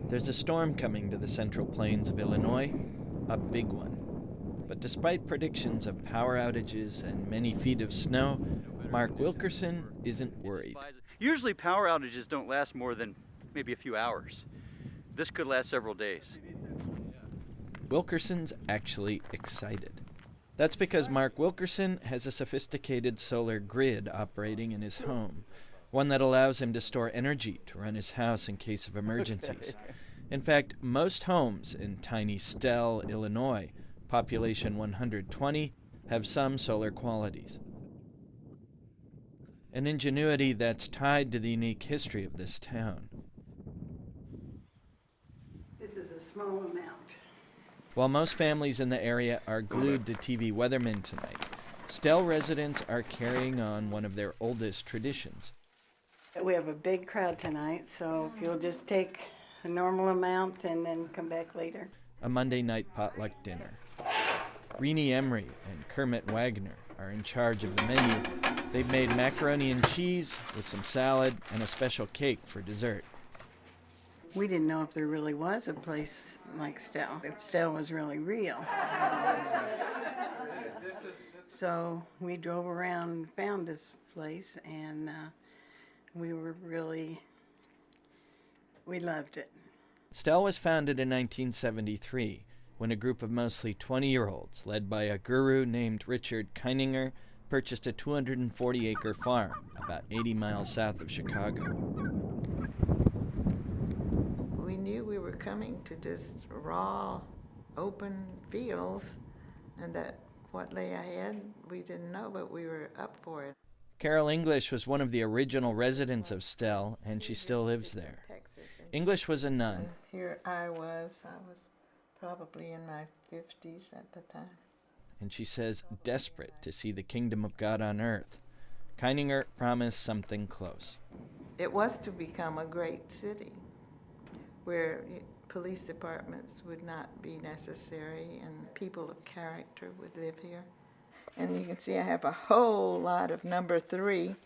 There's a storm coming to the Central Plains of Illinois, a big one. But despite predictions of power outages and many feet of snow, Mark Wilkerson isn't worried. Usually power outages don't last more than maybe a few hours. This could last several days. Wilkerson's actually excited. That's because Mark Wilkerson has a sophisticated solar grid operating in his home, one that allows him to store energy to run his house in case of emergencies. In fact, most homes in tiny Stell, Illinois, population 120, have some solar qualities. An ingenuity that's tied to the unique history of this town. This is a small amount. While most families in the area are glued to TV weathermen tonight, Stell residents are carrying on one of their oldest traditions. We have a big crowd tonight, so if you'll just take a normal amount and then come back later. A Monday night potluck dinner. Renee Emery and Kermit Wagner are in charge of the menu. They've made macaroni and cheese with some salad and a special cake for dessert. We didn't know if there really was a place like Stell, if Stell was really real. So we drove around and found this place, and we loved it. Stell was founded in 1973 when a group of mostly 20-year-olds, led by a guru named Richard Keininger, purchased a 240-acre farm about 80 miles south of Chicago. We knew we were coming to just raw, open fields, and that what lay ahead, we didn't know, but we were up for it. Carol English was one of the original residents of Stell, and she still lives there. English was a nun. Here I was probably in my 50s at the time. And she says desperate to see the kingdom of God on earth. Keininger promised something close. It was to become a great city where police departments would not be necessary and people of character would live here. And you can see I have a whole lot of number 3.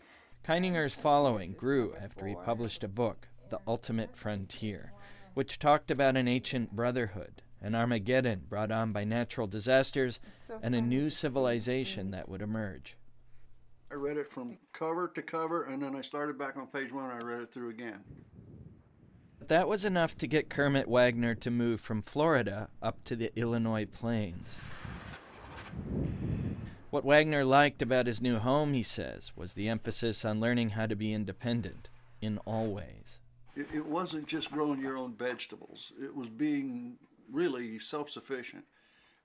Keininger's following grew after he published a book, The Ultimate Frontier, which talked about an ancient brotherhood, an Armageddon brought on by natural disasters, and a new civilization that would emerge. I read it from cover to cover, and then I started back on page 1 and I read it through again. But that was enough to get Kermit Wagner to move from Florida up to the Illinois plains. What Wagner liked about his new home, he says, was the emphasis on learning how to be independent in all ways. It wasn't just growing your own vegetables. It was being really self-sufficient.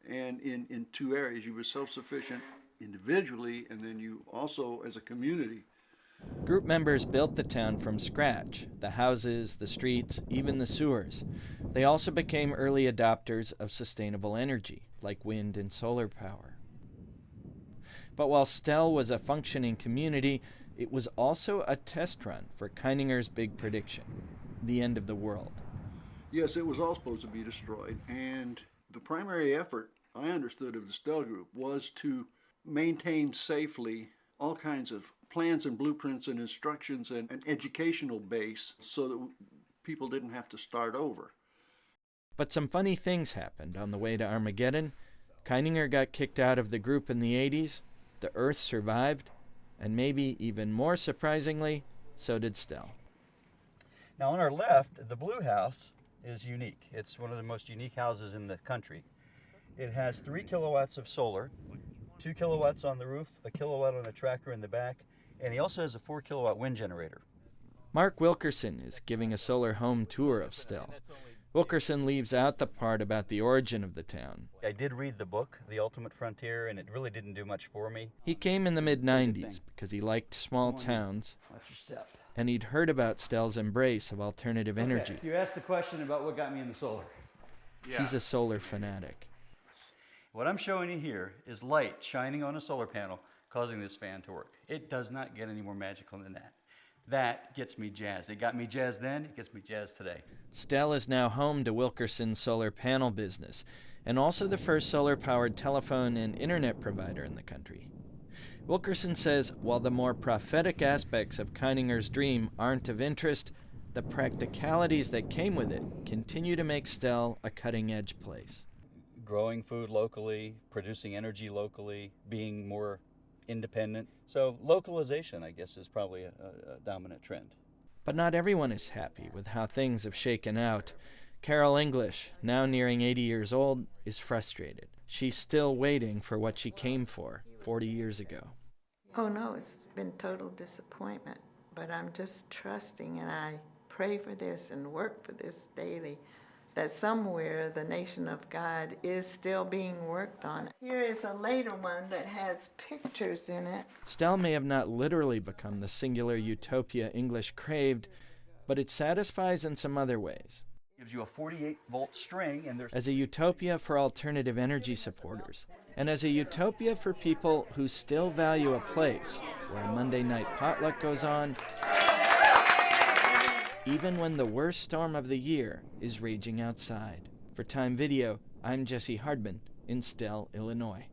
And in 2 areas, you were self-sufficient individually, and then you also as a community. Group members built the town from scratch, the houses, the streets, even the sewers. They also became early adopters of sustainable energy, like wind and solar power. But while Stell was a functioning community, it was also a test run for Keininger's big prediction, the end of the world. Yes, it was all supposed to be destroyed, and the primary effort, I understood, of the Stell group was to maintain safely all kinds of plans and blueprints and instructions and an educational base so that people didn't have to start over. But some funny things happened on the way to Armageddon. Keininger got kicked out of the group in the 80s, the Earth survived, and maybe even more surprisingly, so did Stell. Now on our left, the blue house is unique. It's one of the most unique houses in the country. It has 3 kilowatts of solar, 2 kilowatts on the roof, a kilowatt on a tracker in the back, and he also has a 4 kilowatt wind generator. Mark Wilkerson is giving a solar home tour of Stell. Wilkerson leaves out the part about the origin of the town. I did read the book, The Ultimate Frontier, and it really didn't do much for me. He came in the mid-90s because he liked small towns, and he'd heard about Stell's embrace of alternative energy. You asked the question about what got me into solar. Yeah. He's a solar fanatic. What I'm showing you here is light shining on a solar panel causing this fan to work. It does not get any more magical than that. That gets me jazzed. It got me jazzed then, it gets me jazzed today. Stell is now home to Wilkerson's solar panel business, and also the first solar-powered telephone and internet provider in the country. Wilkerson says while the more prophetic aspects of Keininger's dream aren't of interest, the practicalities that came with it continue to make Stell a cutting-edge place. Growing food locally, producing energy locally, being more independent. So localization, I guess, is probably a dominant trend. But not everyone is happy with how things have shaken out. Carol English, now nearing 80 years old, is frustrated. She's still waiting for what she came for 40 years ago. Oh no, it's been total disappointment, but I'm just trusting, and I pray for this and work for this daily, that somewhere the nation of God is still being worked on. Here is a later one that has pictures in it. Stell may have not literally become the singular utopia English craved, but it satisfies in some other ways. Gives you a 48-volt string, and there's As a utopia for alternative energy supporters, and as a utopia for people who still value a place where a Monday night potluck goes on, even when the worst storm of the year is raging outside. For Time Video, I'm Jesse Hardman in Stell, Illinois.